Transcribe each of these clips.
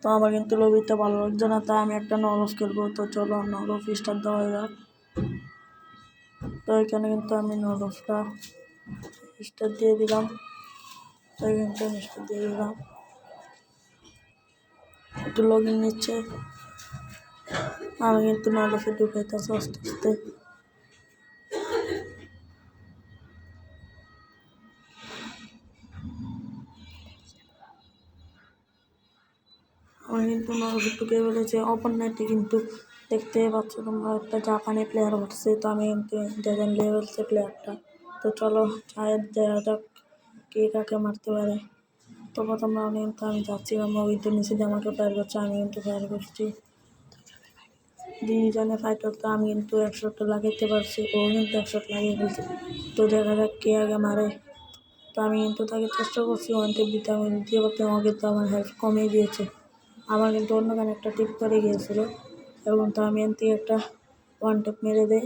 তো আমার কিন্তু লবিতে ভালো লাগছে না, তাই আমি একটা নরফ খেলবো। তো চলো নরফ স্টার্ট দেওয়া যাক। তো এখানে কিন্তু আমি নরফটা স্টার্ট দিয়ে দিলাম। তো কিন্তু আমি স্টার্ট দিয়ে দিলাম, একটু লগ ইন নিচ্ছে। আমি কিন্তু নরফে ঢুকাইতেছি আস্তে আস্তে। আমি কিন্তু নরফে ঢুকে বলেছে ওপেন নেটে কিন্তু দেখতে পাচ্ছ তোমরা একটা জাপানি প্লেয়ার হচ্ছে। তো আমি কিন্তু দেখেন লেভেলসে প্লেয়ারটা। তো চলো চায়ের দেখা যাক কে কাকে মারতে পারে। তো প্রথম রাউন্ডে কিন্তু আমি যাচ্ছিলাম, ও কিন্তু নিচে দিয়ে আমাকে ফায়ার করছে, আমি কিন্তু ফায়ার করছি। দুইজনে ফাইট করতে আমি কিন্তু 1 শট লাগাইতে পারছি, ও কিন্তু 1 শট লাগিয়ে ফেলছে। তো দেখা যাক কে আগে মারে। তো আমি কিন্তু তাকে চেষ্টা করছি ওয়ান টিপ দিতে, আমি দিতে পারতে ও কিন্তু আমার হেল্প কমিয়ে দিয়েছে। আমার কিন্তু অন্যখানে একটা টিপ করে গিয়েছিলো এবং তো আমি এর থেকে একটা ওয়ান টিপ মেরে দেই।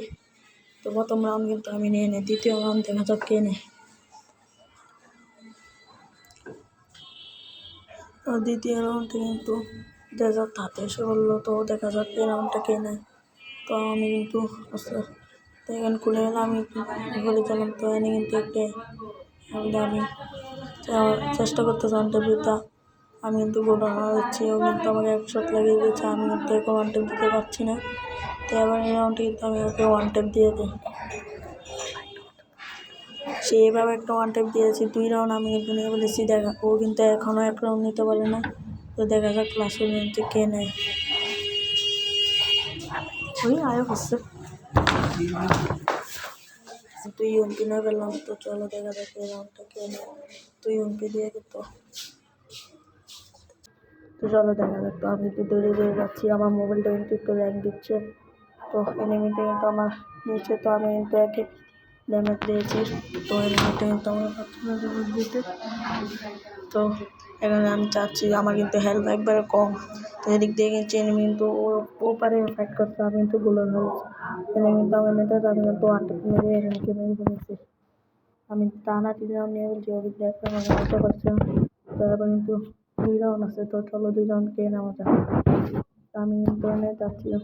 তো প্রথম রাউন্ড কিন্তু আমি নিয়ে নিই, দ্বিতীয় রাউন্ড দেখা যাক কে নেয়। তো দ্বিতীয় রাউন্ডে কিন্তু ডেজার্ট হাতে এসে বললো, তো দেখা যাক এই রাউন্ডটা কে নেয়। তো আমি কিন্তু তো এখানে খুলে গেলে আমি বলেছিলাম। তো এনে কিন্তু একটা আমি চেষ্টা করতেছি ওয়ান টেপ দিতে, আমি কিন্তু গোল হচ্ছি। ও কিন্তু আমাকে 1 শট লাগিয়ে দিয়েছে, আমি কিন্তু একে ওয়ান টেপ দিতে পারছি না। তো এবার এই রাউন্ডে কিন্তু আমি ওকে ওয়ান টেপ দিয়ে দিই। সেইভাবে একটা ওয়ান টেপ দিয়েছি। 2 রাউন্ড আমি কিন্তু নিয়ে বলেছি, দেখা ও কিন্তু এখনও 1 রাউন্ড নিতে পারে না। তো দেখা যাক লাস্ট পর্যন্ত কে নেয়। ওই আয় হচ্ছে 2 এমপি নিয়ে ফেললাম। তো চলো দেখা যাক এই রাউন্ডটা কে নেয়। 2 এমপি দিয়ে কিন্তু তো চলো দেখা যাক। তো আমি একটু দৌড়ে দৌড়ে যাচ্ছি, আমার মোবাইলটা কিন্তু একটু ল্যাগ দিচ্ছে। তো এনিমিটা কিন্তু আমার নিচে, তো আমি কিন্তু একে ড্যামেজ দিয়েছি। তো এনিমিটা কিন্তু আমার ড্যামেজ দিতে। তো এখানে আমি চাচ্ছি, আমার কিন্তু হেলথ একবারে কম। তো এদিক দিয়ে কিন্তু এনিমি কিন্তু ও পারে ফাইট করতে, আমি কিন্তু গোলার হয়েছি। এনিমি কিন্তু আমার মেতে, আমি কিন্তু ওয়ান টেপ মেরে এনিমিকে মেরে ফেলেছি। আমি টানা 3 রাউন্ড নিয়ে বলছি, ওদিক দিয়ে একটা আমাকে মারতে পারছে না। তো এবার কিন্তু 2 রাউন্ড আছে। তো চলো 2 রাউন্ড কে নেওয়া যাক। আমি কিন্তু এনে যাচ্ছিলাম।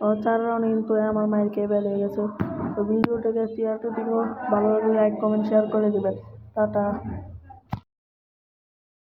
ও 4 রাউন্ডে কিন্তু আমার মায়ের খেয়ে বের হয়ে গেছে। তো ভিডিওটাকে শেয়ার করে দিও, ভালো লাগলে লাইক কমেন্ট শেয়ার করে দিবেন। টাটা।